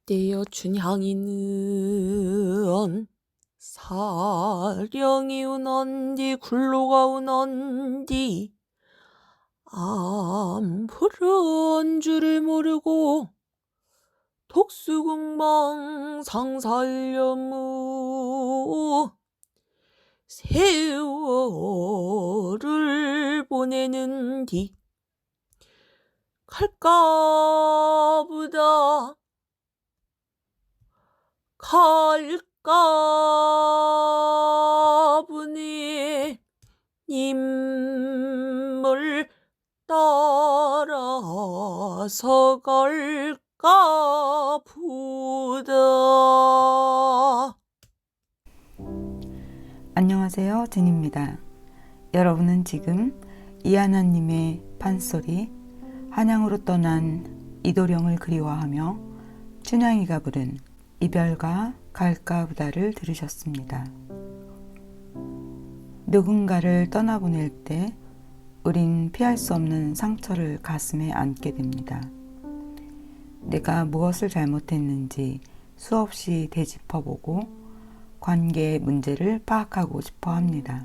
떼어 춘향이는 사령이 우넌디 굴로가 우넌디 암푸른 줄을 모르고 독수궁망 상살려무 세월을 보내는디 갈까보다 갈까보니 님을 따라서 갈까보다. 안녕하세요, 진입니다. 여러분은 지금 이하나님의 판소리 한양으로 떠난 이도령을 그리워하며 춘향이가 부른 이별가 갈까보다를 들으셨습니다. 누군가를 떠나보낼 때 우린 피할 수 없는 상처를 가슴에 안게 됩니다. 내가 무엇을 잘못했는지 수없이 되짚어보고 관계의 문제를 파악하고 싶어 합니다.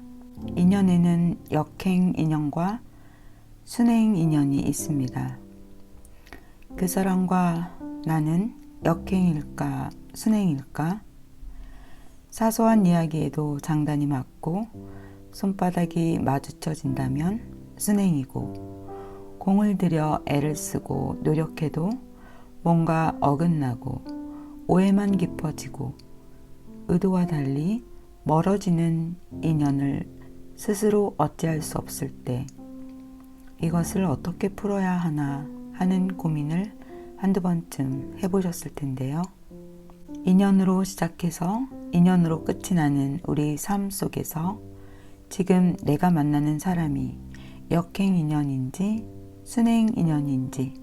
인연에는 역행 인연과 순행 인연이 있습니다. 그 사람과 나는 역행일까 순행일까? 사소한 이야기에도 장단이 맞고 손바닥이 마주쳐진다면 순행이고, 공을 들여 애를 쓰고 노력해도 뭔가 어긋나고 오해만 깊어지고 의도와 달리 멀어지는 인연을 스스로 어찌할 수 없을 때 이것을 어떻게 풀어야 하나 하는 고민을 한두 번쯤 해보셨을 텐데요. 인연으로 시작해서 인연으로 끝이 나는 우리 삶 속에서 지금 내가 만나는 사람이 역행 인연인지 순행 인연인지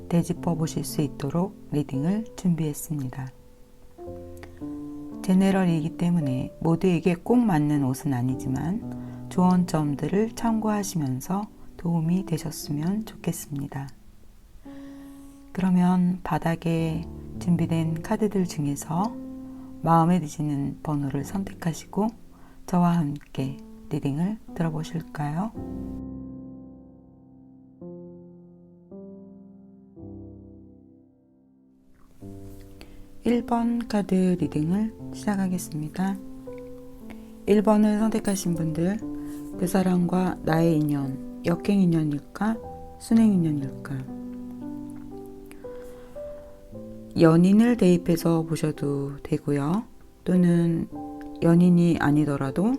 되짚어 보실 수 있도록 리딩을 준비했습니다. 제네럴이기 때문에 모두에게 꼭 맞는 옷은 아니지만 조언점들을 참고하시면서 도움이 되셨으면 좋겠습니다. 그러면 바닥에 준비된 카드들 중에서 마음에 드시는 번호를 선택하시고 저와 함께 리딩을 들어보실까요? (1번) 카드 리딩을 시작하겠습니다. 1번을 선택하신 분들, 그 사람과 나의 인연, 역행 인연일까? 순행 인연일까? 연인을 대입해서 보셔도 되고요. 또는 연인이 아니더라도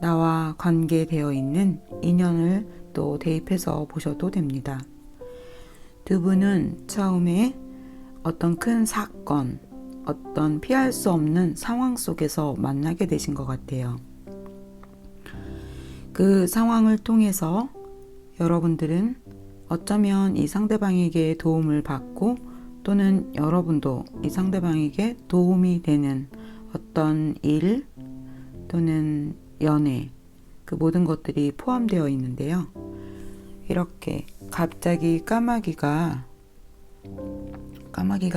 나와 관계되어 있는 인연을 또 대입해서 보셔도 됩니다. 두 분은 처음에 어떤 큰 사건, 어떤 피할 수 없는 상황 속에서 만나게 되신 것 같아요. 그 상황을 통해서 여러분들은 어쩌면 이 상대방에게 도움을 받고 또는 여러분도 이 상대방에게 도움이 되는 어떤 일 또는 연애, 그 모든 것들이 포함되어 있는데요. 이렇게 갑자기 까마귀가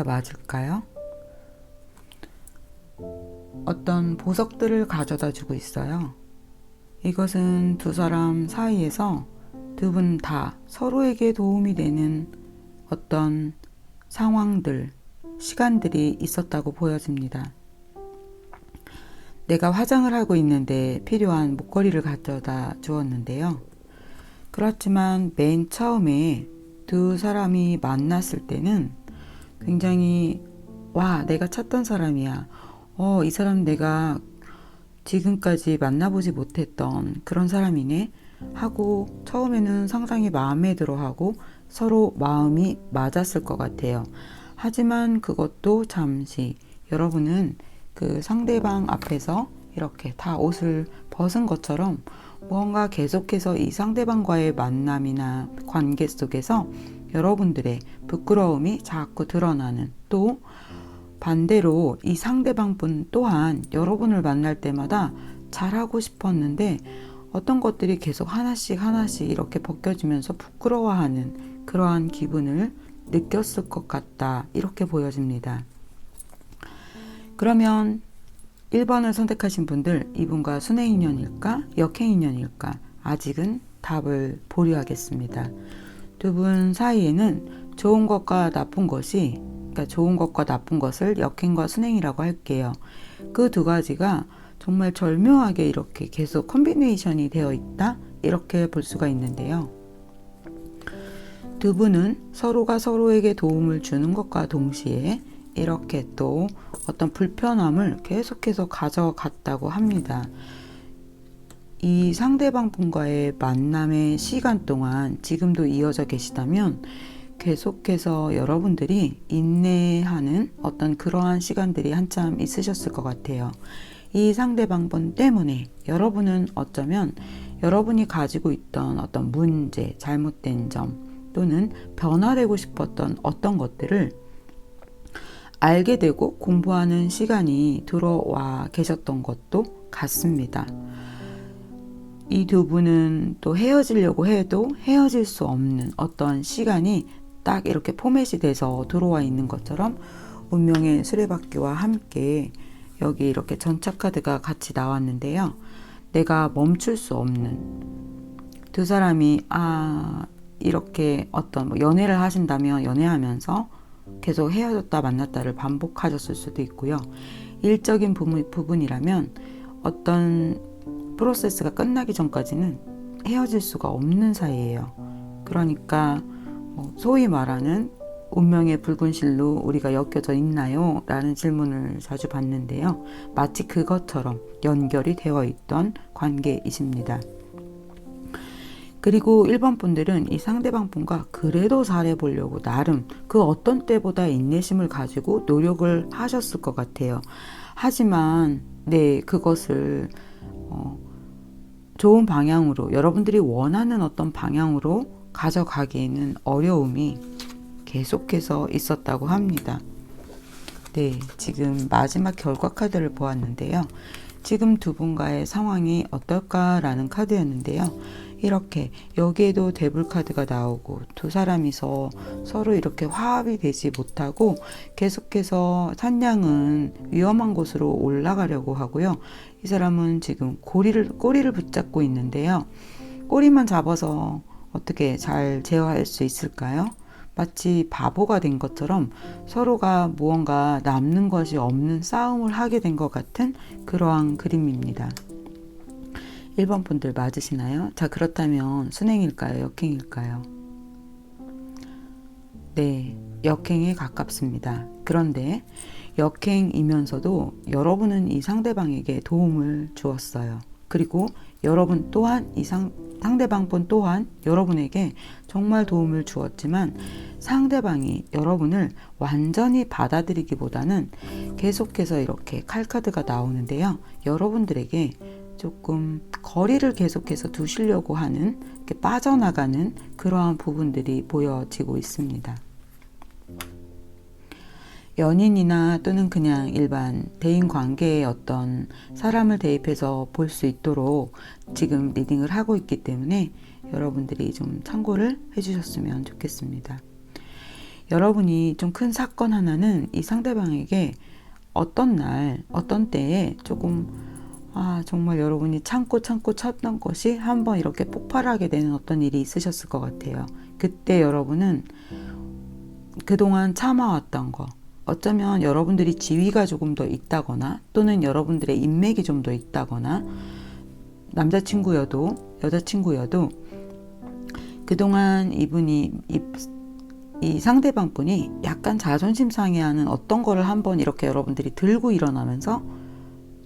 맞을까요? 어떤 보석들을 가져다 주고 있어요. 이것은 두 사람 사이에서 두 분 다 서로에게 도움이 되는 어떤 상황들, 시간들이 있었다고 보여집니다. 내가 화장을 하고 있는데 필요한 목걸이를 가져다 주었는데요. 그렇지만 맨 처음에 두 사람이 만났을 때는 굉장히 와, 내가 찾던 사람이야. 이 사람 내가 지금까지 만나보지 못했던 그런 사람이네 하고 처음에는 상당히 마음에 들어하고 서로 마음이 맞았을 것 같아요. 하지만 그것도 잠시, 여러분은 그 상대방 앞에서 이렇게 다 옷을 벗은 것처럼 무언가 계속해서 이 상대방과의 만남이나 관계 속에서 여러분들의 부끄러움이 자꾸 드러나는, 또 반대로 이 상대방분 또한 여러분을 만날 때마다 잘하고 싶었는데 어떤 것들이 계속 하나씩 이렇게 벗겨지면서 부끄러워하는 그러한 기분을 느꼈을 것 같다, 이렇게 보여집니다. 그러면 1번을 선택하신 분들, 이분과 순행인연일까? 역행인연일까? 아직은 답을 보류하겠습니다. 두 분 사이에는 좋은 것과 나쁜 것이, 그러니까 좋은 것과 나쁜 것을 역행과 순행이라고 할게요. 그 두 가지가 정말 절묘하게 이렇게 계속 컨비네이션이 되어 있다? 이렇게 볼 수가 있는데요. 두 분은 서로가 서로에게 도움을 주는 것과 동시에 이렇게 또 어떤 불편함을 계속해서 가져갔다고 합니다. 이 상대방 분과의 만남의 시간 동안 지금도 이어져 계시다면 계속해서 여러분들이 인내하는 어떤 그러한 시간들이 한참 있으셨을 것 같아요. 이 상대방 분 때문에 여러분은 어쩌면 여러분이 가지고 있던 어떤 문제, 잘못된 점 또는 변화되고 싶었던 어떤 것들을 알게 되고 공부하는 시간이 들어와 계셨던 것도 같습니다. 이 두 분은 또 헤어지려고 해도 헤어질 수 없는 어떤 시간이 딱 이렇게 포맷이 돼서 들어와 있는 것처럼 운명의 수레바퀴와 함께 여기 이렇게 전차 카드가 같이 나왔는데요. 내가 멈출 수 없는 두 사람이 이렇게 어떤 뭐 연애를 하신다면 연애하면서 계속 헤어졌다 만났다를 반복하셨을 수도 있고요. 일적인 부분이라면 어떤 프로세스가 끝나기 전까지는 헤어질 수가 없는 사이예요. 그러니까 소위 말하는 운명의 붉은 실로 우리가 엮여져 있나요? 라는 질문을 자주 받는데요. 마치 그것처럼 연결이 되어 있던 관계이십니다. 그리고 1번 분들은 이 상대방 분과 그래도 잘해보려고 나름 그 어떤 때보다 인내심을 가지고 노력을 하셨을 것 같아요. 하지만 그것을 좋은 방향으로 여러분들이 원하는 어떤 방향으로 가져가기에는 어려움이 계속해서 있었다고 합니다. 지금 마지막 결과 카드를 보았는데요. 지금 두 분과의 상황이 어떨까라는 카드였는데요. 이렇게 여기에도 데블 카드가 나오고 두 사람이서 서로 이렇게 화합이 되지 못하고 계속해서 산냥은 위험한 곳으로 올라가려고 하고요. 이 사람은 지금 꼬리를 붙잡고 있는데요. 꼬리만 잡아서 어떻게 잘 제어할 수 있을까요? 마치 바보가 된 것처럼 서로가 무언가 남는 것이 없는 싸움을 하게 된 것 같은 그러한 그림입니다. 1번 분들 맞으시나요? 자, 그렇다면 순행일까요? 역행일까요? 역행에 가깝습니다. 그런데 역행이면서도 여러분은 이 상대방에게 도움을 주었어요. 그리고 여러분 또한 상대방 분 또한 여러분에게 정말 도움을 주었지만 상대방이 여러분을 완전히 받아들이기보다는 계속해서 이렇게 칼카드가 나오는데요. 여러분들에게 조금 거리를 계속해서 두시려고 하는, 이렇게 빠져나가는 그러한 부분들이 보여지고 있습니다. 연인이나 또는 그냥 일반 대인 관계의 어떤 사람을 대입해서 볼 수 있도록 지금 리딩을 하고 있기 때문에 여러분들이 좀 참고를 해주셨으면 좋겠습니다. 여러분이 좀 큰 사건 하나는 이 상대방에게 어떤 날, 어떤 때에 조금 정말 여러분이 참고 찾던 것이 한번 이렇게 폭발하게 되는 어떤 일이 있으셨을 것 같아요. 그때 여러분은 그동안 참아왔던 거, 어쩌면 여러분들이 지위가 조금 더 있다거나 또는 여러분들의 인맥이 좀 더 있다거나 남자친구여도 여자친구여도 그동안 이 상대방 분이 약간 자존심 상해하는 어떤 거를 한번 이렇게 여러분들이 들고 일어나면서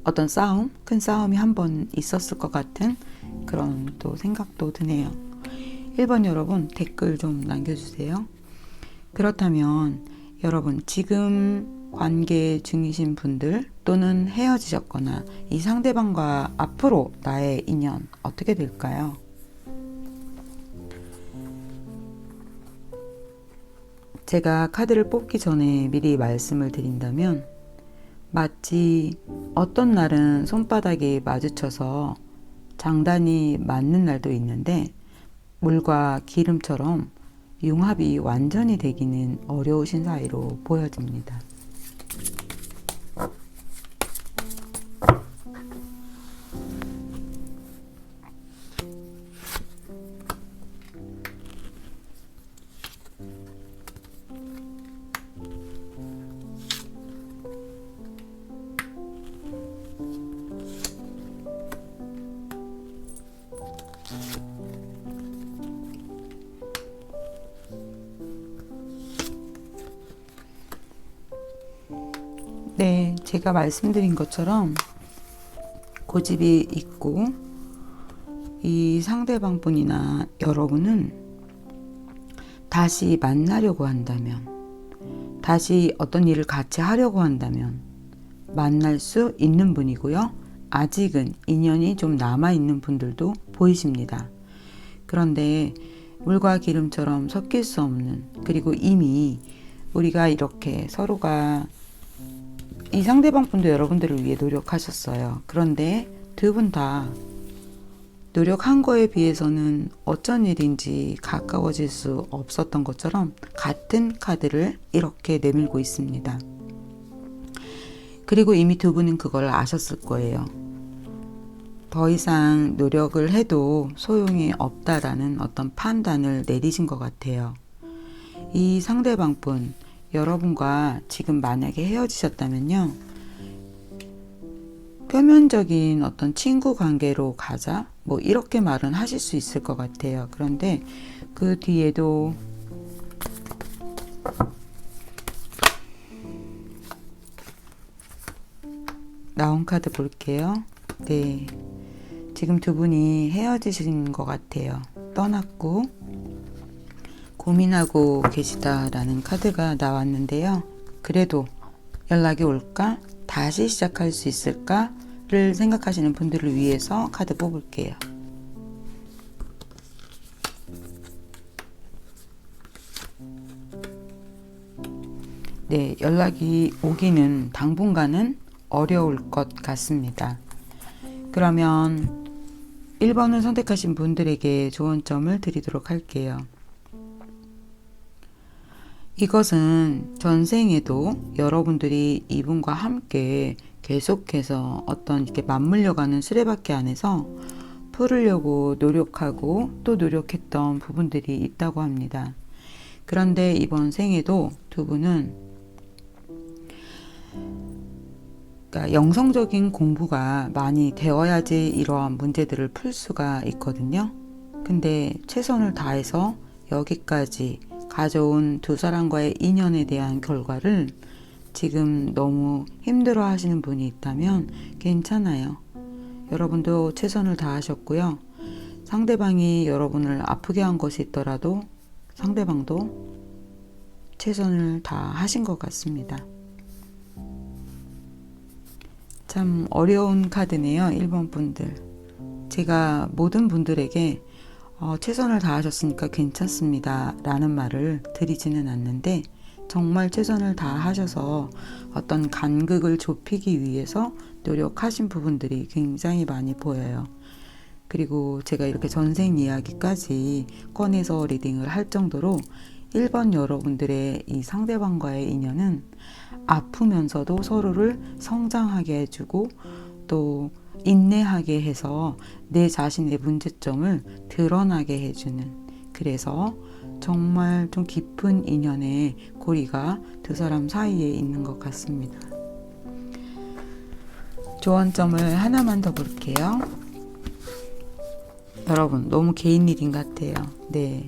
어떤 큰 싸움이 한번 있었을 것 같은 그런 또 생각도 드네요. 1번 여러분 댓글 좀 남겨주세요. 그렇다면 여러분 지금 관계 중이신 분들 또는 헤어지셨거나 이 상대방과 앞으로 나의 인연 어떻게 될까요? 제가 카드를 뽑기 전에 미리 말씀을 드린다면 마치 어떤 날은 손바닥이 마주쳐서 장단이 맞는 날도 있는데 물과 기름처럼 융합이 완전히 되기는 어려우신 사이로 보여집니다. 네, 제가 말씀드린 것처럼 고집이 있고 이 상대방분이나 여러분은 다시 만나려고 한다면, 다시 어떤 일을 같이 하려고 한다면 만날 수 있는 분이고요. 아직은 인연이 좀 남아있는 분들도 보이십니다. 그런데 물과 기름처럼 섞일 수 없는, 그리고 이미 우리가 이렇게 서로가 이 상대방 분도 여러분들을 위해 노력하셨어요. 그런데 두 분 다 노력한 거에 비해서는 어쩐 일인지 가까워질 수 없었던 것처럼 같은 카드를 이렇게 내밀고 있습니다. 그리고 이미 두 분은 그걸 아셨을 거예요. 더 이상 노력을 해도 소용이 없다라는 어떤 판단을 내리신 것 같아요. 이 상대방분, 여러분과 지금 만약에 헤어지셨다면요, 표면적인 어떤 친구 관계로 가자, 뭐 이렇게 말은 하실 수 있을 것 같아요. 그런데 그 뒤에도 나온 카드 볼게요. 네, 지금 두 분이 헤어지신 것 같아요. 떠났고 고민하고 계시다라는 카드가 나왔는데요. 그래도 연락이 올까? 다시 시작할 수 있을까를 생각하시는 분들을 위해서 카드 뽑을게요. 네, 연락이 오기는 당분간은 어려울 것 같습니다. 그러면 1번을 선택하신 분들에게 조언점을 드리도록 할게요. 이것은 전생에도 여러분들이 이분과 함께 계속해서 어떤 이렇게 맞물려가는 수레바퀴 안에서 풀으려고 노력하고 또 노력했던 부분들이 있다고 합니다. 그런데 이번 생에도 두 분은 그러니까 영성적인 공부가 많이 되어야지 이러한 문제들을 풀 수가 있거든요. 근데 최선을 다해서 여기까지 가져온 두 사람과의 인연에 대한 결과를 지금 너무 힘들어 하시는 분이 있다면 괜찮아요. 여러분도 최선을 다하셨고요. 상대방이 여러분을 아프게 한 것이 있더라도 상대방도 최선을 다하신 것 같습니다. 참 어려운 카드네요. 1번 분들. 제가 모든 분들에게 최선을 다하셨으니까 괜찮습니다 라는 말을 드리지는 않는데, 정말 최선을 다하셔서 어떤 간극을 좁히기 위해서 노력하신 부분들이 굉장히 많이 보여요. 그리고 제가 이렇게 전생 이야기까지 꺼내서 리딩을 할 정도로 1번 여러분들의 이 상대방과의 인연은 아프면서도 서로를 성장하게 해주고 또 인내하게 해서 내 자신의 문제점을 드러나게 해주는, 그래서 정말 좀 깊은 인연의 고리가 두 사람 사이에 있는 것 같습니다. 조언점을 하나만 더 볼게요. 여러분, 너무 개인 리딩 같아요. 네,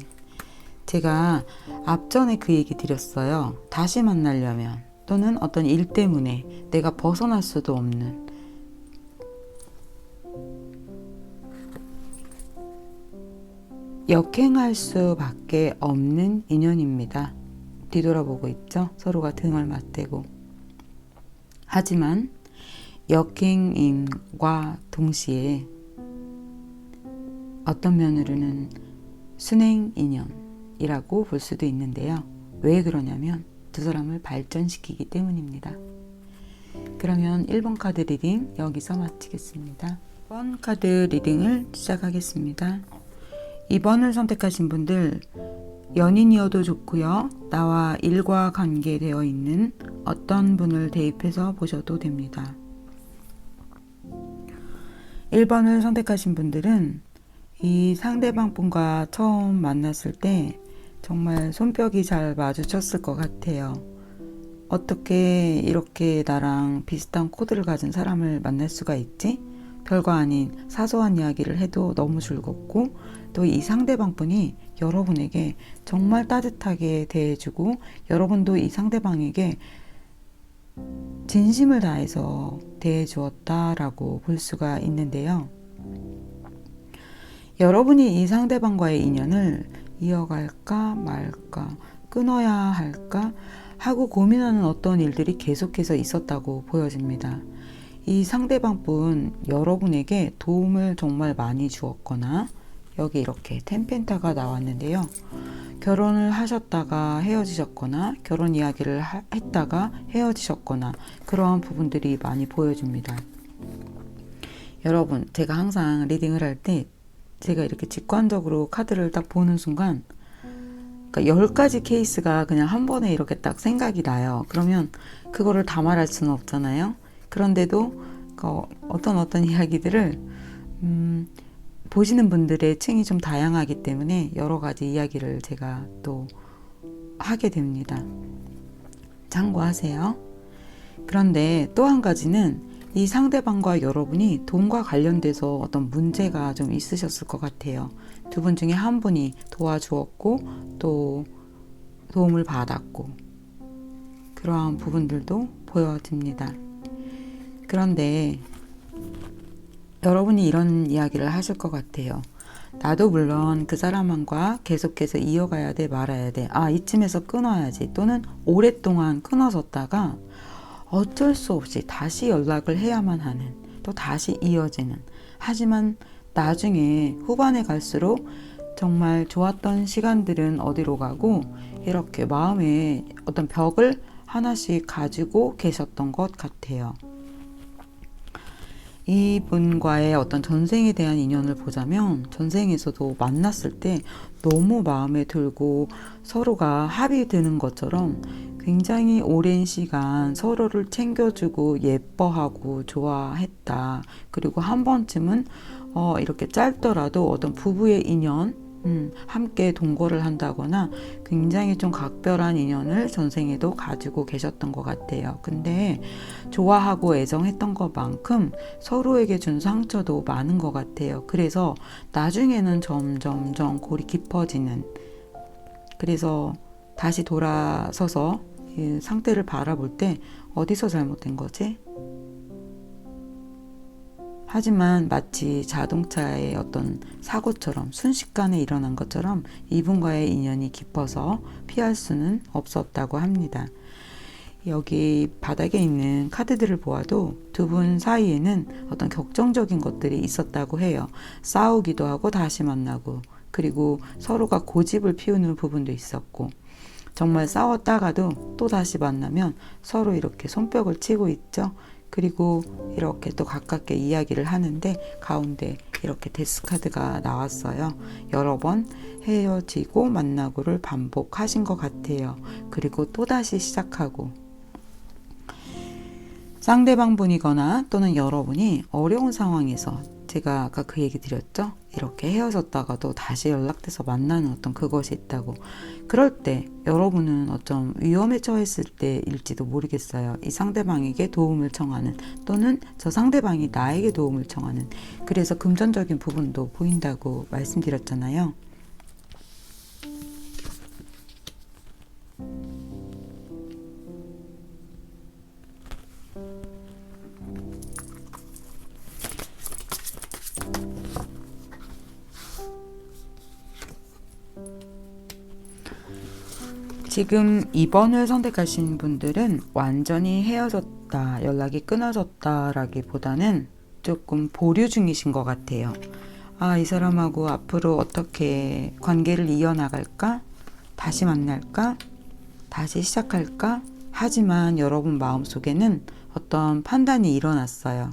제가 앞전에 그 얘기 드렸어요. 다시 만나려면 또는 어떤 일 때문에 내가 벗어날 수도 없는, 역행할 수밖에 없는 인연입니다. 뒤돌아보고 있죠. 서로가 등을 맞대고. 하지만 역행임과 동시에 어떤 면으로는 순행 인연이라고 볼 수도 있는데요. 왜 그러냐면 두 사람을 발전시키기 때문입니다. 그러면 1번 카드 리딩 여기서 마치겠습니다. 2번 카드 리딩을 시작하겠습니다. 2번을 선택하신 분들, 연인이어도 좋고요. 나와 일과 관계되어 있는 어떤 분을 대입해서 보셔도 됩니다. 1번을 선택하신 분들은 이 상대방 분과 처음 만났을 때 정말 손뼉이 잘 마주쳤을 것 같아요. 어떻게 이렇게 나랑 비슷한 코드를 가진 사람을 만날 수가 있지? 별거 아닌 사소한 이야기를 해도 너무 즐겁고, 또 이 상대방 분이 여러분에게 정말 따뜻하게 대해주고 여러분도 이 상대방에게 진심을 다해서 대해주었다라고 볼 수가 있는데요. 여러분이 이 상대방과의 인연을 이어갈까 말까, 끊어야 할까 하고 고민하는 어떤 일들이 계속해서 있었다고 보여집니다. 이 상대방분 여러분에게 도움을 정말 많이 주었거나, 여기 이렇게 텐펜타가 나왔는데요. 결혼을 하셨다가 헤어지셨거나, 결혼 이야기를 했다가 헤어지셨거나, 그러한 부분들이 많이 보여집니다. 여러분, 제가 항상 리딩을 할 때 제가 이렇게 직관적으로 카드를 딱 보는 순간, 그러니까 10가지 케이스가 그냥 한 번에 이렇게 딱 생각이 나요. 그러면 그거를 다 말할 수는 없잖아요. 그런데도 어떤 이야기들을 보시는 분들의 층이 좀 다양하기 때문에 여러 가지 이야기를 제가 또 하게 됩니다. 참고하세요. 그런데 또 한 가지는 이 상대방과 여러분이 돈과 관련돼서 어떤 문제가 좀 있으셨을 것 같아요. 두 분 중에 한 분이 도와주었고 또 도움을 받았고, 그러한 부분들도 보여집니다. 그런데 여러분이 이런 이야기를 하실 것 같아요. 나도 물론 그 사람과 계속해서 이어가야 돼, 말아야 돼. 이쯤에서 끊어야지. 또는 오랫동안 끊어졌다가 어쩔 수 없이 다시 연락을 해야만 하는, 또 다시 이어지는. 하지만 나중에 후반에 갈수록 정말 좋았던 시간들은 어디로 가고, 이렇게 마음에 어떤 벽을 하나씩 가지고 계셨던 것 같아요. 이분과의 어떤 전생에 대한 인연을 보자면, 전생에서도 만났을 때 너무 마음에 들고 서로가 합이 드는 것처럼 굉장히 오랜 시간 서로를 챙겨주고 예뻐하고 좋아했다. 그리고 한 번쯤은 이렇게 짧더라도 어떤 부부의 인연, 함께 동거를 한다거나 굉장히 좀 각별한 인연을 전생에도 가지고 계셨던 것 같아요. 근데 좋아하고 애정했던 것만큼 서로에게 준 상처도 많은 것 같아요. 그래서 나중에는 점점점 골이 깊어지는, 그래서 다시 돌아서서 이 상태를 바라볼 때 어디서 잘못된 거지? 하지만 마치 자동차의 어떤 사고처럼 순식간에 일어난 것처럼 이분과의 인연이 깊어서 피할 수는 없었다고 합니다. 여기 바닥에 있는 카드들을 보아도 두 분 사이에는 어떤 격정적인 것들이 있었다고 해요. 싸우기도 하고 다시 만나고, 그리고 서로가 고집을 피우는 부분도 있었고, 정말 싸웠다가도 또 다시 만나면 서로 이렇게 손뼉을 치고 있죠. 그리고 이렇게 또 가깝게 이야기를 하는데 가운데 이렇게 데스카드가 나왔어요. 여러 번 헤어지고 만나고를 반복하신 것 같아요. 그리고 또다시 시작하고, 상대방 분이거나 또는 여러분이 어려운 상황에서, 제가 아까 그 얘기 드렸죠? 이렇게 헤어졌다가도 다시 연락돼서 만나는 어떤 그것이 있다고. 그럴 때 여러분은 어쩜 위험에 처했을 때일지도 모르겠어요. 이 상대방에게 도움을 청하는, 또는 저 상대방이 나에게 도움을 청하는, 그래서 금전적인 부분도 보인다고 말씀드렸잖아요. 지금 2번을 선택하신 분들은 완전히 헤어졌다, 연락이 끊어졌다라기보다는 조금 보류 중이신 것 같아요. 이 사람하고 앞으로 어떻게 관계를 이어나갈까? 다시 만날까? 다시 시작할까? 하지만 여러분 마음속에는 어떤 판단이 일어났어요.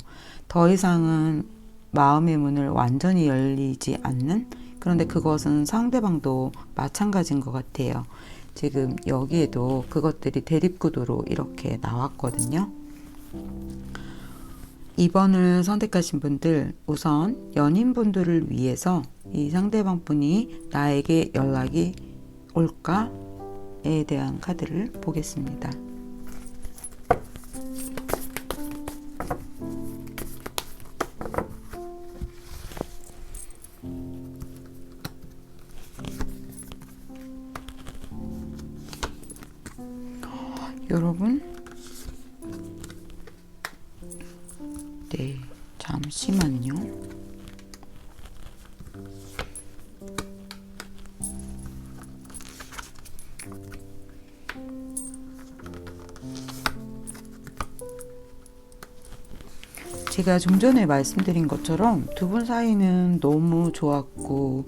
더 이상은 마음의 문을 완전히 열리지 않는, 그런데 그것은 상대방도 마찬가지인 것 같아요. 지금 여기에도 그것들이 대립구도로 이렇게 나왔거든요. 2번을 선택하신 분들, 우선 연인분들을 위해서 이 상대방 분이 나에게 연락이 올까에 대한 카드를 보겠습니다. 여러분, 잠시만요. 제가 좀 전에 말씀드린 것처럼 두 분 사이는 너무 좋았고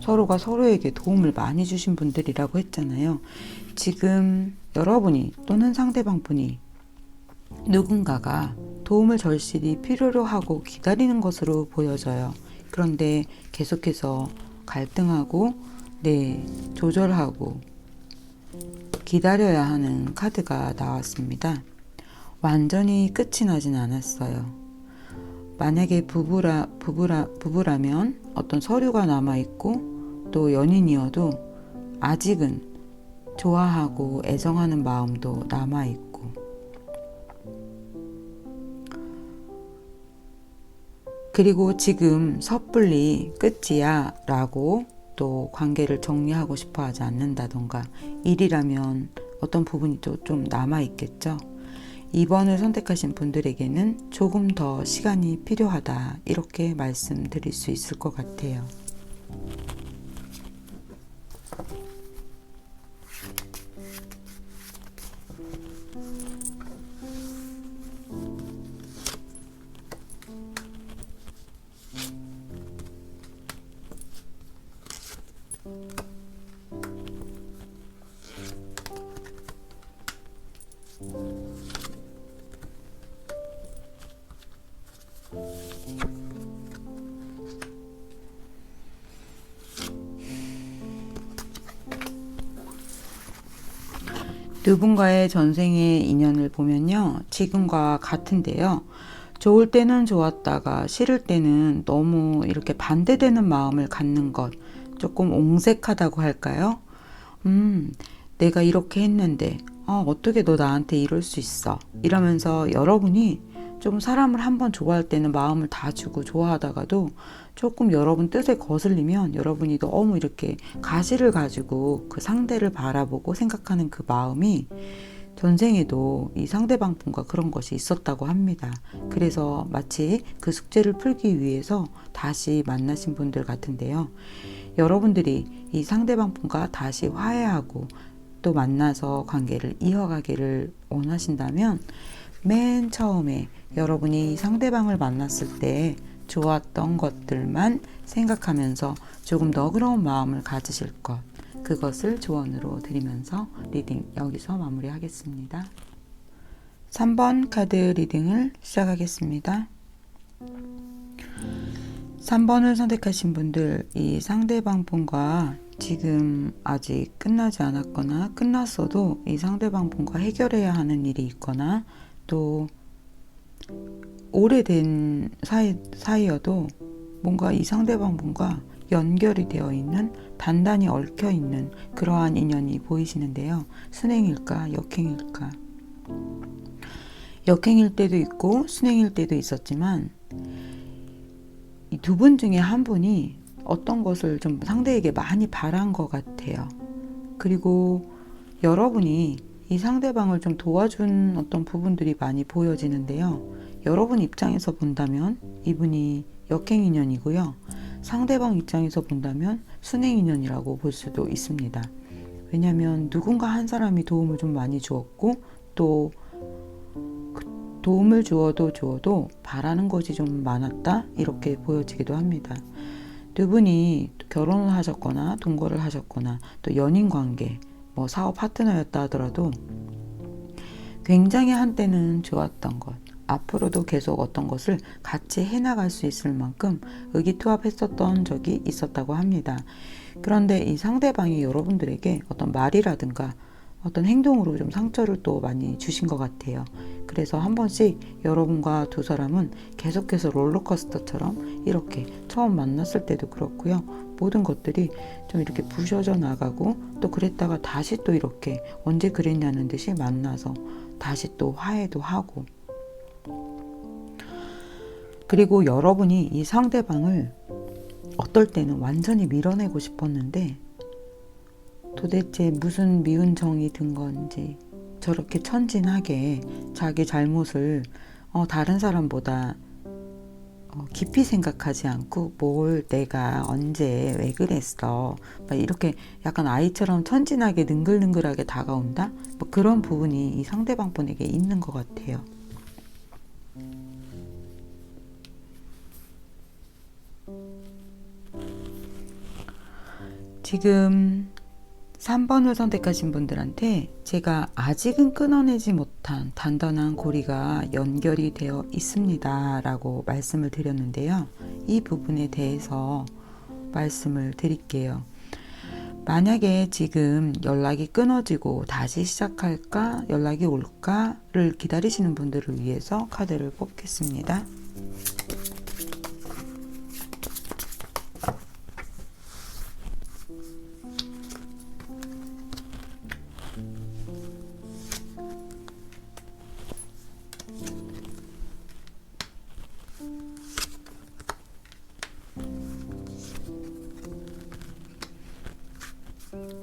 서로가 서로에게 도움을 많이 주신 분들이라고 했잖아요. 지금 여러분이 또는 상대방 분이 누군가가 도움을 절실히 필요로 하고 기다리는 것으로 보여져요. 그런데 계속해서 갈등하고 조절하고 기다려야 하는 카드가 나왔습니다. 완전히 끝이 나진 않았어요. 만약에 부부라면 어떤 서류가 남아있고 또 연인이어도 아직은 좋아하고 애정하는 마음도 남아있고, 그리고 지금 섣불리 끝이야 라고 또 관계를 정리하고 싶어 하지 않는다던가, 일이라면 어떤 부분이 또 좀 남아있겠죠. 2번을 선택하신 분들에게는 조금 더 시간이 필요하다, 이렇게 말씀드릴 수 있을 것 같아요. 두 분과의 전생의 인연을 보면요, 지금과 같은데요. 좋을 때는 좋았다가 싫을 때는 너무 이렇게 반대되는 마음을 갖는 것, 조금 옹색하다고 할까요? 내가 이렇게 했는데 어떻게 너 나한테 이럴 수 있어? 이러면서 여러분이 좀 사람을 한번 좋아할 때는 마음을 다 주고 좋아하다가도 조금 여러분 뜻에 거슬리면 여러분이 너무 이렇게 가시를 가지고 그 상대를 바라보고 생각하는 그 마음이 전생에도 이 상대방 분과 그런 것이 있었다고 합니다. 그래서 마치 그 숙제를 풀기 위해서 다시 만나신 분들 같은데요. 여러분들이 이 상대방 분과 다시 화해하고 또 만나서 관계를 이어가기를 원하신다면, 맨 처음에 여러분이 상대방을 만났을 때 좋았던 것들만 생각하면서 조금 너그러운 마음을 가지실 것, 그것을 조언으로 드리면서 리딩 여기서 마무리하겠습니다. 3번 카드 리딩을 시작하겠습니다. 3번을 선택하신 분들, 이 상대방 분과 지금 아직 끝나지 않았거나 끝났어도 이 상대방 분과 해결해야 하는 일이 있거나, 또 오래된 사이여도 뭔가 이 상대방 분과 연결이 되어 있는, 단단히 얽혀 있는 그러한 인연이 보이시는데요. 순행일까 역행일까? 역행일 때도 있고 순행일 때도 있었지만, 이 두 분 중에 한 분이 어떤 것을 좀 상대에게 많이 바란 것 같아요. 그리고 여러분이 이 상대방을 좀 도와준 어떤 부분들이 많이 보여지는데요. 여러분 입장에서 본다면 이분이 역행인연이고요. 상대방 입장에서 본다면 순행인연이라고 볼 수도 있습니다. 왜냐하면 누군가 한 사람이 도움을 좀 많이 주었고, 또 도움을 주어도 바라는 것이 좀 많았다, 이렇게 보여지기도 합니다. 두 분이 결혼을 하셨거나 동거를 하셨거나 또 연인 관계, 사업 파트너였다 하더라도 굉장히 한때는 좋았던 것, 앞으로도 계속 어떤 것을 같이 해나갈 수 있을 만큼 의기투합했었던 적이 있었다고 합니다. 그런데 이 상대방이 여러분들에게 어떤 말이라든가 어떤 행동으로 좀 상처를 또 많이 주신 것 같아요. 그래서 한 번씩 여러분과 두 사람은 계속해서 롤러코스터처럼 이렇게 처음 만났을 때도 그렇고요. 모든 것들이 좀 이렇게 부셔져 나가고, 또 그랬다가 다시 또 이렇게 언제 그랬냐는 듯이 만나서 다시 또 화해도 하고, 그리고 여러분이 이 상대방을 어떨 때는 완전히 밀어내고 싶었는데 도대체 무슨 미운 정이 든 건지 저렇게 천진하게 자기 잘못을 다른 사람보다 깊이 생각하지 않고 뭘 내가 언제 왜 그랬어 막 이렇게 약간 아이처럼 천진하게 능글능글하게 다가온다 뭐 그런 부분이 이 상대방 분에게 있는 것 같아요. 지금 3번을 선택하신 분들한테 제가 아직은 끊어내지 못한 단단한 고리가 연결이 되어 있습니다 라고 말씀을 드렸는데요. 이 부분에 대해서 말씀을 드릴게요. 만약에 지금 연락이 끊어지고 다시 시작할까 연락이 올까를 기다리시는 분들을 위해서 카드를 뽑겠습니다.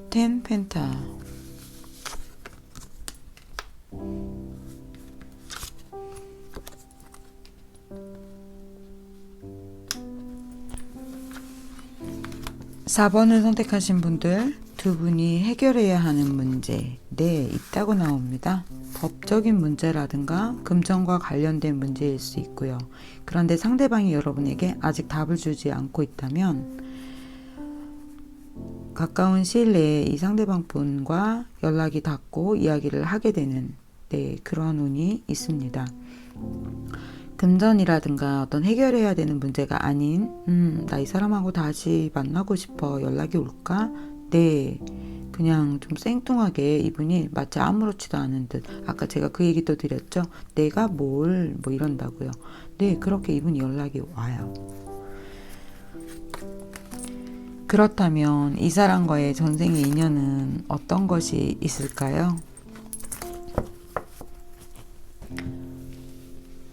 텐 펜타, (4번을) 선택하신 분들 두 분이 해결해야 하는 문제 있다고 나옵니다. 법적인 문제라든가 금전과 관련된 문제일 수 있고요. 그런데 상대방이 여러분에게 아직 답을 주지 않고 있다면 가까운 시일 내에 이 상대방 분과 연락이 닿고 이야기를 하게 되는 그런 운이 있습니다. 금전이라든가 어떤 해결해야 되는 문제가 아닌 나 이 사람하고 다시 만나고 싶어 연락이 올까? 그냥 좀 생뚱하게 이분이 마치 아무렇지도 않은 듯 아까 제가 그 얘기 또 드렸죠. 내가 뭐 이런다고요. 그렇게 이분이 연락이 와요. 그렇다면 이 사람과의 전생의 인연은 어떤 것이 있을까요?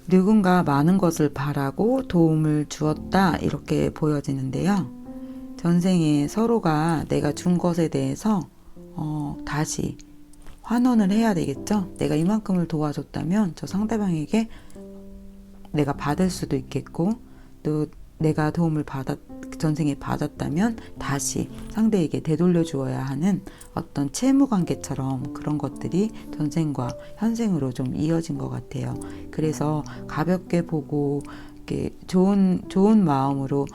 누군가 많은 것을 바라고 도움을 주었다 이렇게 보여지는데요. 전생에 서로가 내가 준 것에 대해서 다시 환원을 해야 되겠죠. 내가 이만큼을 도와줬다면 저 상대방에게 내가 받을 수도 있겠고 또 내가 도움을 전생에 받았다면 다시 상대에게 되돌려 주어야 하는 어떤 채무관계처럼 그런 것들이 전생과 현생으로 좀 이어진 것 같아요. 그래서 가볍게 보고 이렇게 좋은 마음으로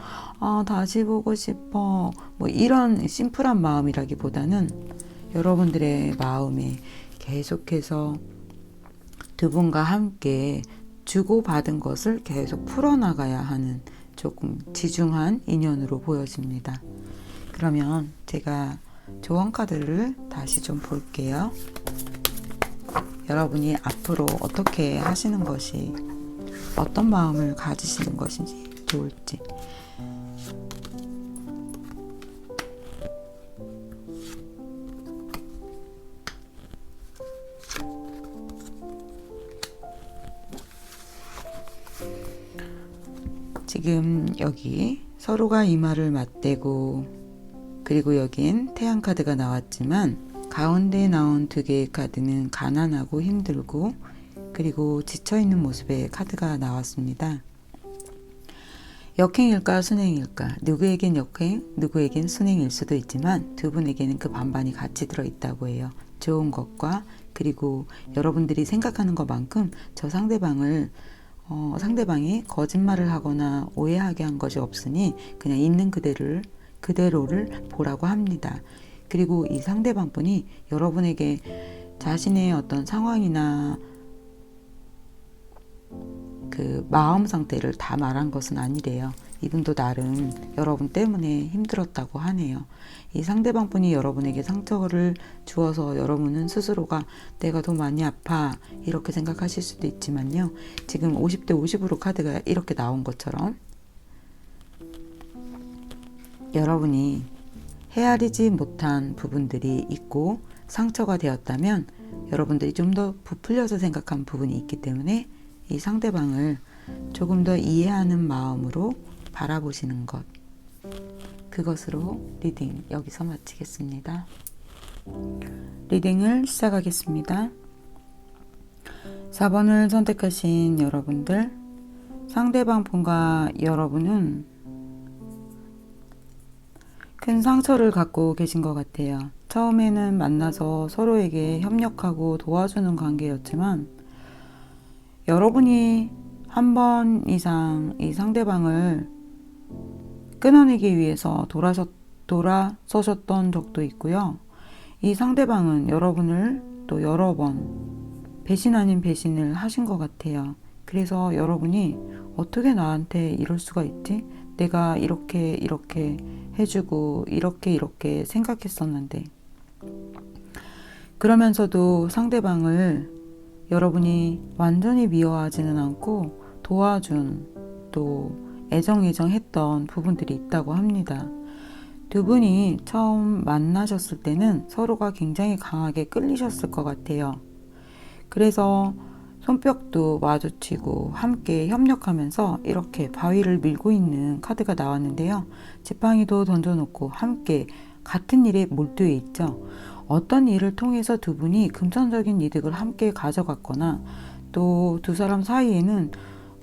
다시 보고 싶어 뭐 이런 심플한 마음이라기보다는 여러분들의 마음에 계속해서 두 분과 함께 주고받은 것을 계속 풀어나가야 하는 조금 지중한 인연으로 보여집니다. 그러면 제가 조언 카드를 다시 좀 볼게요. 여러분이 앞으로 어떻게 하시는 것이 어떤 마음을 가지시는 것인지 좋을지. 지금 여기 서로가 이마를 맞대고 그리고 여긴 태양 카드가 나왔지만 가운데 나온 두 개의 카드는 가난하고 힘들고 그리고 지쳐있는 모습의 카드가 나왔습니다. 역행일까 순행일까 누구에겐 역행 누구에겐 순행일 수도 있지만 두 분에게는 그 반반이 같이 들어있다고 해요. 좋은 것과 그리고 여러분들이 생각하는 것만큼 저 상대방이 거짓말을 하거나 오해하게 한 것이 없으니 그냥 있는 그대로를 보라고 합니다. 그리고 이 상대방 분이 여러분에게 자신의 어떤 상황이나 그 마음 상태를 다 말한 것은 아니래요. 이분도 나름 여러분 때문에 힘들었다고 하네요. 이 상대방 분이 여러분에게 상처를 주어서 여러분은 스스로가 내가 더 많이 아파 이렇게 생각하실 수도 있지만요. 지금 50대 50으로 카드가 이렇게 나온 것처럼 여러분이 헤아리지 못한 부분들이 있고 상처가 되었다면 여러분들이 좀 더 부풀려서 생각한 부분이 있기 때문에 이 상대방을 조금 더 이해하는 마음으로 바라보시는 것, 그것으로 리딩 여기서 마치겠습니다. 리딩을 시작하겠습니다. 4번을 선택하신 여러분들 상대방 분과 여러분은 큰 상처를 갖고 계신 것 같아요. 처음에는 만나서 서로에게 협력하고 도와주는 관계였지만 여러분이 한 번 이상 이 상대방을 끊어내기 위해서 돌아서셨던 적도 있고요. 이 상대방은 여러분을 또 여러 번 배신 아닌 배신을 하신 것 같아요. 그래서 여러분이 어떻게 나한테 이럴 수가 있지? 내가 이렇게 해주고 이렇게 생각했었는데, 그러면서도 상대방을 여러분이 완전히 미워하지는 않고 도와준, 또 애정했던 부분들이 있다고 합니다. 두 분이 처음 만나셨을 때는 서로가 굉장히 강하게 끌리셨을 것 같아요. 그래서 손뼉도 마주치고 함께 협력하면서 이렇게 바위를 밀고 있는 카드가 나왔는데요. 지팡이도 던져놓고 함께 같은 일에 몰두해 있죠. 어떤 일을 통해서 두 분이 금전적인 이득을 함께 가져갔거나 또 두 사람 사이에는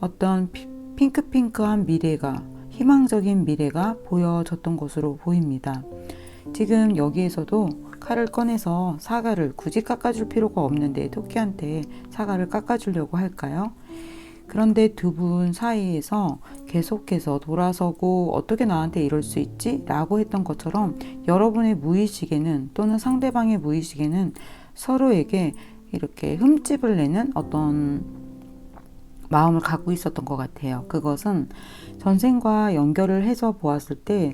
어떤 핑크핑크한 미래가, 희망적인 미래가 보여졌던 것으로 보입니다. 지금 여기에서도 칼을 꺼내서 사과를 굳이 깎아줄 필요가 없는데 토끼한테 사과를 깎아주려고 할까요? 그런데 두 분 사이에서 계속해서 돌아서고 어떻게 나한테 이럴 수 있지? 라고 했던 것처럼 여러분의 무의식에는 또는 상대방의 무의식에는 서로에게 이렇게 흠집을 내는 어떤 마음을 갖고 있었던 것 같아요. 그것은 전생과 연결을 해서 보았을 때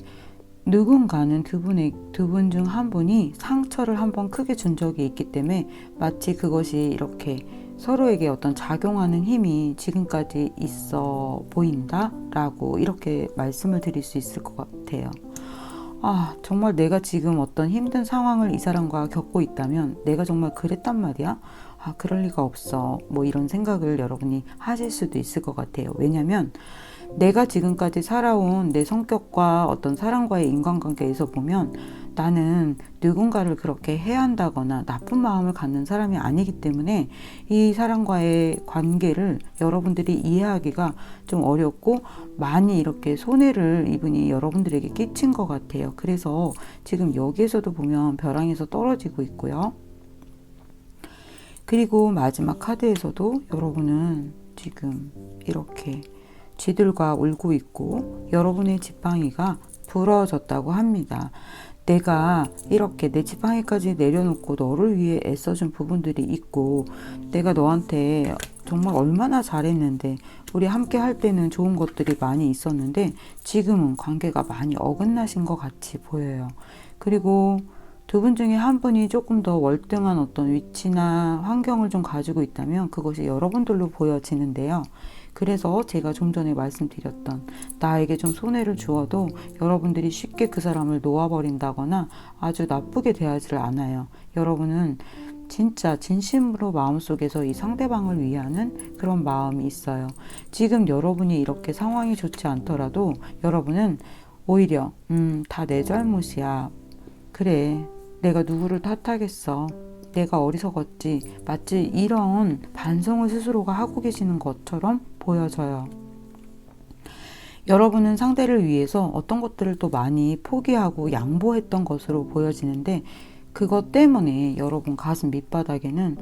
누군가는 두 분 중 한 분이 상처를 한번 크게 준 적이 있기 때문에 마치 그것이 이렇게 서로에게 어떤 작용하는 힘이 지금까지 있어 보인다 라고 이렇게 말씀을 드릴 수 있을 것 같아요. 정말 내가 지금 어떤 힘든 상황을 이 사람과 겪고 있다면 내가 정말 그랬단 말이야? 그럴 리가 없어. 뭐 이런 생각을 여러분이 하실 수도 있을 것 같아요. 왜냐면 내가 지금까지 살아온 내 성격과 어떤 사람과의 인간관계에서 보면 나는 누군가를 그렇게 해야 한다거나 나쁜 마음을 갖는 사람이 아니기 때문에 이 사람과의 관계를 여러분들이 이해하기가 좀 어렵고 많이 이렇게 손해를 이분이 여러분들에게 끼친 것 같아요. 그래서 지금 여기에서도 보면 벼랑에서 떨어지고 있고요. 그리고 마지막 카드에서도 여러분은 지금 이렇게 쥐들과 울고 있고 여러분의 지팡이가 부러졌다고 합니다. 내가 이렇게 내 지팡이까지 내려놓고 너를 위해 애써준 부분들이 있고 내가 너한테 정말 얼마나 잘했는데 우리 함께 할 때는 좋은 것들이 많이 있었는데 지금은 관계가 많이 어긋나신 것 같이 보여요. 그리고 두 분 중에 한 분이 조금 더 월등한 어떤 위치나 환경을 좀 가지고 있다면 그것이 여러분들로 보여지는데요. 그래서 제가 좀 전에 말씀드렸던 나에게 좀 손해를 주어도 여러분들이 쉽게 그 사람을 놓아버린다거나 아주 나쁘게 대하지를 않아요. 여러분은 진짜 진심으로 마음속에서 이 상대방을 위하는 그런 마음이 있어요. 지금 여러분이 이렇게 상황이 좋지 않더라도 여러분은 오히려 다 내 잘못이야. 그래, 내가 누구를 탓하겠어. 내가 어리석었지. 마치 이런 반성을 스스로가 하고 계시는 것처럼 보여져요. 여러분은 상대를 위해서 어떤 것들을 또 많이 포기하고 양보했던 것으로 보여지는데 그것 때문에 여러분 가슴 밑바닥에는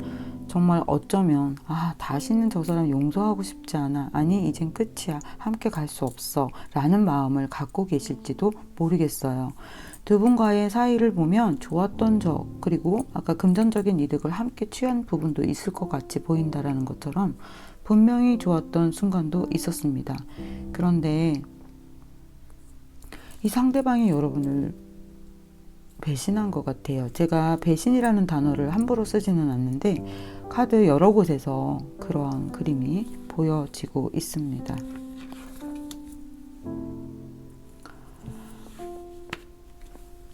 정말 어쩌면 다시는 저 사람 용서하고 싶지 않아. 아니 이젠 끝이야. 함께 갈 수 없어. 라는 마음을 갖고 계실지도 모르겠어요. 두 분과의 사이를 보면 좋았던 적 그리고 아까 금전적인 이득을 함께 취한 부분도 있을 것 같이 보인다라는 것처럼 분명히 좋았던 순간도 있었습니다. 그런데 이 상대방이 여러분을 배신한 것 같아요. 제가 배신이라는 단어를 함부로 쓰지는 않는데 카드 여러 곳에서 그러한 그림이 보여지고 있습니다.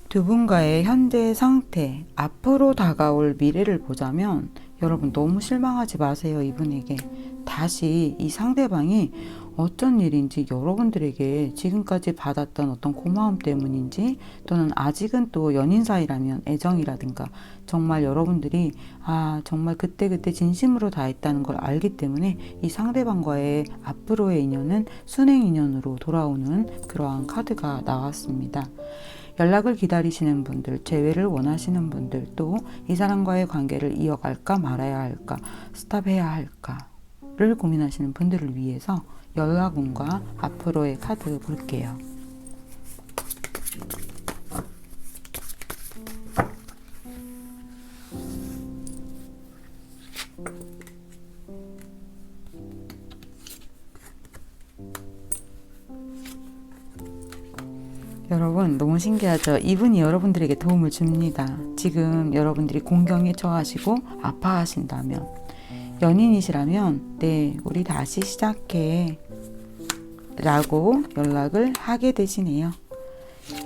두 분과의 현재 상태, 앞으로 다가올 미래를 보자면 여러분 너무 실망하지 마세요. 이분에게 다시 이 상대방이 어쩐 일인지 여러분들에게 지금까지 받았던 어떤 고마움 때문인지 또는 아직은 또 연인 사이라면 애정이라든가 정말 여러분들이 정말 그때그때 진심으로 다했다는 걸 알기 때문에 이 상대방과의 앞으로의 인연은 순행 인연으로 돌아오는 그러한 카드가 나왔습니다. 연락을 기다리시는 분들, 재회를 원하시는 분들, 또 이 사람과의 관계를 이어갈까 말아야 할까, 스탑해야 할까를 고민하시는 분들을 위해서 연락운과 앞으로의 카드 볼게요. 여러분 너무 신기하죠? 이분이 여러분들에게 도움을 줍니다. 지금 여러분들이 공경에 처하시고 아파하신다면, 연인이시라면 네, 우리 다시 시작해 라고 연락을 하게 되시네요.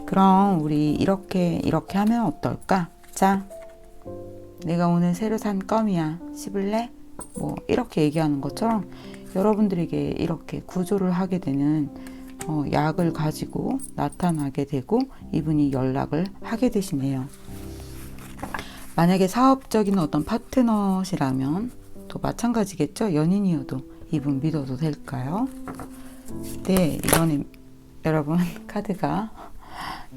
그럼 우리 이렇게 하면 어떨까? 자, 내가 오늘 새로 산 껌이야, 씹을래? 뭐 이렇게 얘기하는 것처럼 여러분들에게 이렇게 구조를 하게 되는 약을 가지고 나타나게 되고 이분이 연락을 하게 되시네요. 만약에 사업적인 어떤 파트너시라면 또 마찬가지겠죠. 연인이어도 이분 믿어도 될까요? 네, 이번에 여러분 카드가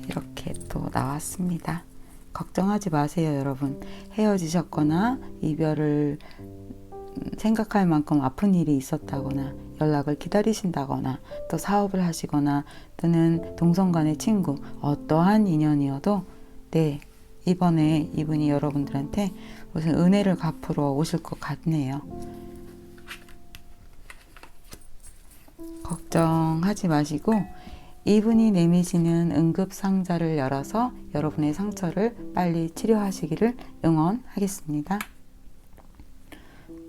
이렇게 또 나왔습니다. 걱정하지 마세요. 여러분 헤어지셨거나 이별을 생각할 만큼 아픈 일이 있었다거나 연락을 기다리신다거나 또 사업을 하시거나 또는 동성간의 친구, 어떠한 인연이어도 네, 이번에 이분이 여러분들한테 무슨 은혜를 갚으러 오실 것 같네요. 걱정하지 마시고 이분이 내미시는 응급상자를 열어서 여러분의 상처를 빨리 치료하시기를 응원하겠습니다.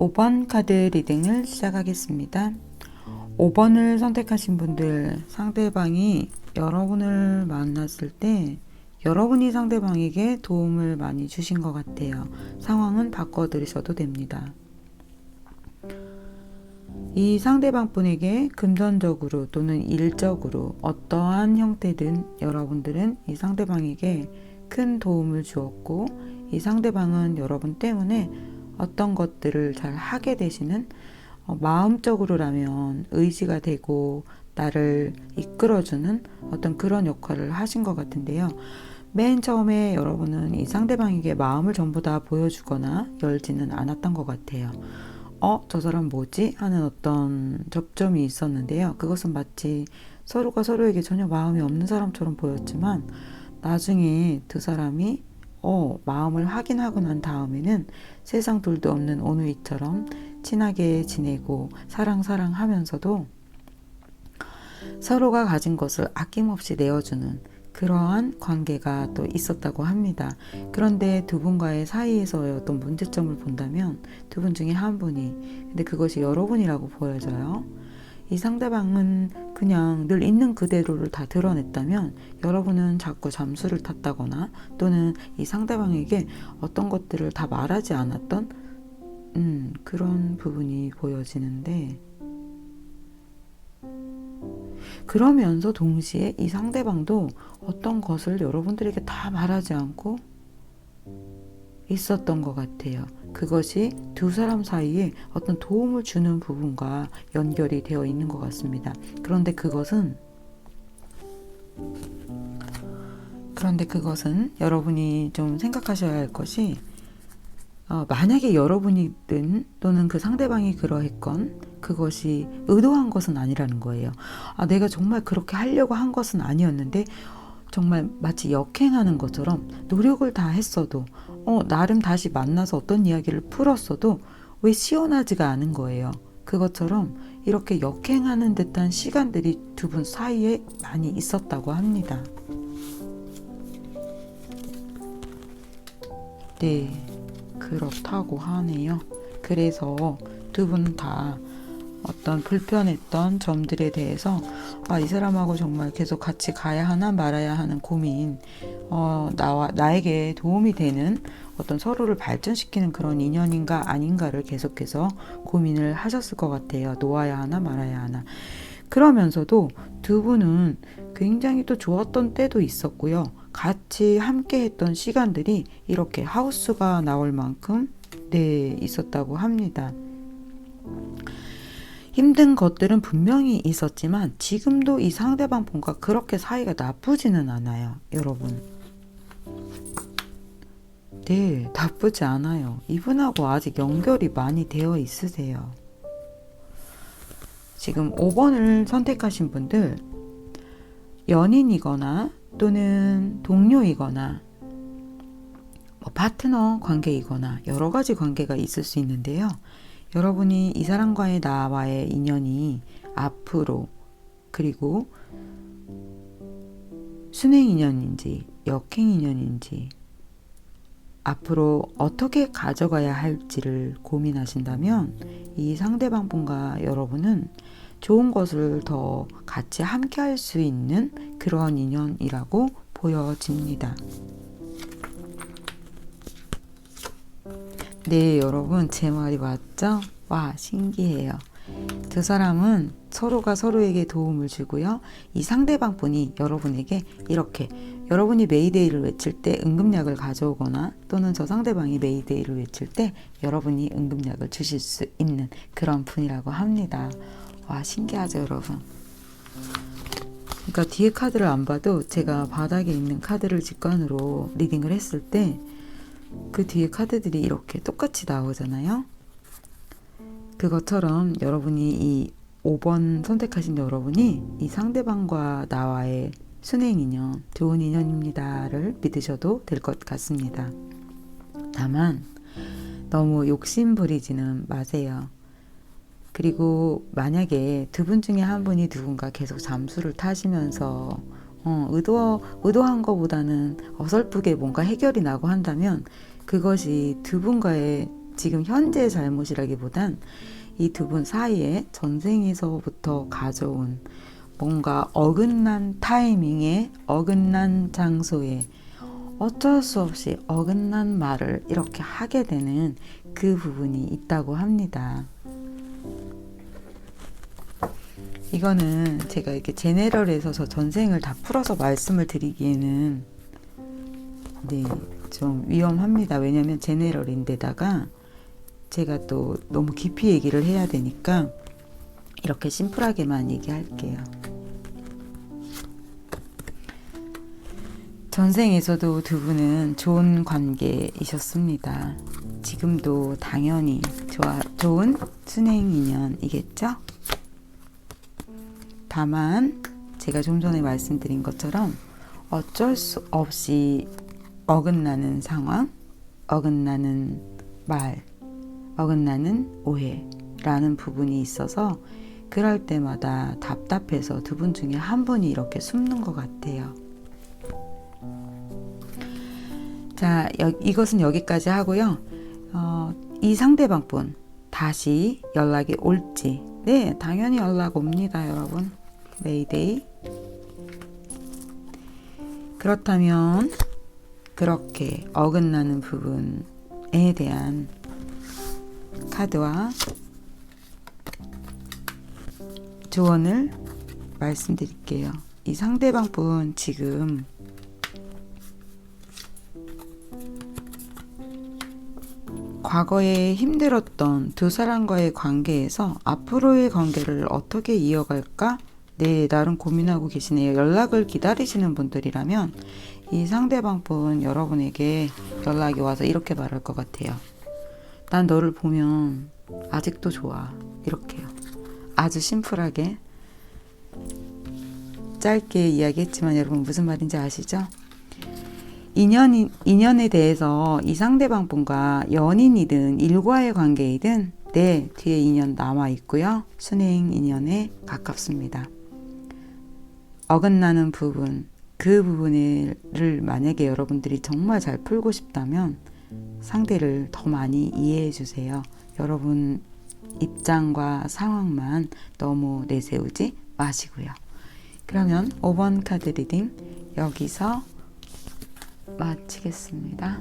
5번 카드 리딩을 시작하겠습니다. 5번을 선택하신 분들, 상대방이 여러분을 만났을 때 여러분이 상대방에게 도움을 많이 주신 것 같아요. 상황은 바꿔드리셔도 됩니다. 이 상대방 분에게 금전적으로 또는 일적으로 어떠한 형태든 여러분들은 이 상대방에게 큰 도움을 주었고 이 상대방은 여러분 때문에 어떤 것들을 잘 하게 되시는, 마음적으로라면 의지가 되고 나를 이끌어주는 어떤 그런 역할을 하신 것 같은데요. 맨 처음에 여러분은 이 상대방에게 마음을 전부 다 보여주거나 열지는 않았던 것 같아요. 저 사람 뭐지? 하는 어떤 접점이 있었는데요. 그것은 마치 서로가 서로에게 전혀 마음이 없는 사람처럼 보였지만 나중에 두 사람이 마음을 확인하고 난 다음에는 세상 둘도 없는 오누이처럼 친하게 지내고 사랑하면서도 서로가 가진 것을 아낌없이 내어주는 그러한 관계가 또 있었다고 합니다. 그런데 두 분과의 사이에서의 어떤 문제점을 본다면 두 분 중에 한 분이, 근데 그것이 여러분이라고 보여져요. 이 상대방은 그냥 늘 있는 그대로를 다 드러냈다면 여러분은 자꾸 잠수를 탔다거나 또는 이 상대방에게 어떤 것들을 다 말하지 않았던 그런 부분이 보여지는데, 그러면서 동시에 이 상대방도 어떤 것을 여러분들에게 다 말하지 않고 있었던 것 같아요. 그것이 두 사람 사이에 어떤 도움을 주는 부분과 연결이 되어 있는 것 같습니다. 그런데 그것은 여러분이 좀 생각하셔야 할 것이, 만약에 여러분이든 또는 그 상대방이 그러했건 그것이 의도한 것은 아니라는 거예요. 내가 정말 그렇게 하려고 한 것은 아니었는데 정말 마치 역행하는 것처럼 노력을 다 했어도 나름 다시 만나서 어떤 이야기를 풀었어도 왜 시원하지가 않은 거예요. 그것처럼 이렇게 역행하는 듯한 시간들이 두 분 사이에 많이 있었다고 합니다. 네, 그렇다고 하네요. 그래서 두 분 다 어떤 불편했던 점들에 대해서 이 사람하고 정말 계속 같이 가야 하나 말아야 하는 고민, 나에게 도움이 되는 어떤 서로를 발전시키는 그런 인연인가 아닌가를 계속해서 고민을 하셨을 것 같아요. 놓아야 하나 말아야 하나. 그러면서도 두 분은 굉장히 또 좋았던 때도 있었고요. 같이 함께 했던 시간들이 이렇게 하우스가 나올 만큼 있었다고 합니다. 힘든 것들은 분명히 있었지만 지금도 이 상대방 분과 그렇게 사이가 나쁘지는 않아요, 여러분. 네, 나쁘지 않아요. 이분하고 아직 연결이 많이 되어 있으세요. 지금 5번을 선택하신 분들, 연인이거나 또는 동료이거나 파트너 관계이거나 여러 가지 관계가 있을 수 있는데요. 여러분이 이 사람과의 나와의 인연이 앞으로, 그리고 순행 인연인지 역행 인연인지 앞으로 어떻게 가져가야 할지를 고민하신다면 이 상대방 분과 여러분은 좋은 것을 더 같이 함께 할 수 있는 그런 인연이라고 보여집니다. 네, 여러분, 제 말이 맞죠? 와, 신기해요. 두 사람은 서로가 서로에게 도움을 주고요. 이 상대방 분이 여러분에게 이렇게 여러분이 메이데이를 외칠 때 응급약을 가져오거나 또는 저 상대방이 메이데이를 외칠 때 여러분이 응급약을 주실 수 있는 그런 분이라고 합니다. 와, 신기하죠, 여러분? 그러니까 뒤에 카드를 안 봐도 제가 바닥에 있는 카드를 직관으로 리딩을 했을 때 그 뒤에 카드들이 이렇게 똑같이 나오잖아요. 그것처럼 여러분이 이 5번 선택하신 여러분이 이 상대방과 나와의 순행 인연, 좋은 인연입니다를 믿으셔도 될 것 같습니다. 다만 너무 욕심 부리지는 마세요. 그리고 만약에 두 분 중에 한 분이 누군가 계속 잠수를 타시면서 의도한 것보다는 어설프게 뭔가 해결이 나고 한다면 그것이 두 분과의 지금 현재의 잘못이라기보단 이 두 분 사이에 전생에서부터 가져온 뭔가 어긋난 타이밍에 어긋난 장소에 어쩔 수 없이 어긋난 말을 이렇게 하게 되는 그 부분이 있다고 합니다. 이거는 제가 이렇게 제네럴에서 저 전생을 다 풀어서 말씀을 드리기에는 좀 위험합니다. 왜냐면 제네럴인데다가 제가 또 너무 깊이 얘기를 해야 되니까 이렇게 심플하게만 얘기할게요. 전생에서도 두 분은 좋은 관계이셨습니다. 지금도 당연히 좋은 순행 인연이겠죠? 다만 제가 좀 전에 말씀드린 것처럼 어쩔 수 없이 어긋나는 상황, 어긋나는 말, 어긋나는 오해라는 부분이 있어서 그럴 때마다 답답해서 두 분 중에 한 분이 이렇게 숨는 것 같아요. 자, 이것은 여기까지 하고요. 이 상대방 분 다시 연락이 올지, 네, 당연히 연락 옵니다, 여러분. 메이데이. 그렇다면 그렇게 어긋나는 부분에 대한 카드와 조언을 말씀드릴게요. 이 상대방 분 지금 과거에 힘들었던 두 사람과의 관계에서 앞으로의 관계를 어떻게 이어갈까? 네, 나름 고민하고 계시네요. 연락을 기다리시는 분들이라면 이 상대방 분 여러분에게 연락이 와서 이렇게 말할 것 같아요. 난 너를 보면 아직도 좋아. 이렇게요. 아주 심플하게 짧게 이야기했지만 여러분 무슨 말인지 아시죠? 인연에 대해서 이 상대방 분과 연인이든 일과의 관계이든 네, 뒤에 인연 남아 있고요. 순행 인연에 가깝습니다. 어긋나는 부분, 그 부분을 만약에 여러분들이 정말 잘 풀고 싶다면 상대를 더 많이 이해해 주세요. 여러분 입장과 상황만 너무 내세우지 마시고요. 그러면 5번 카드 리딩 여기서 마치겠습니다.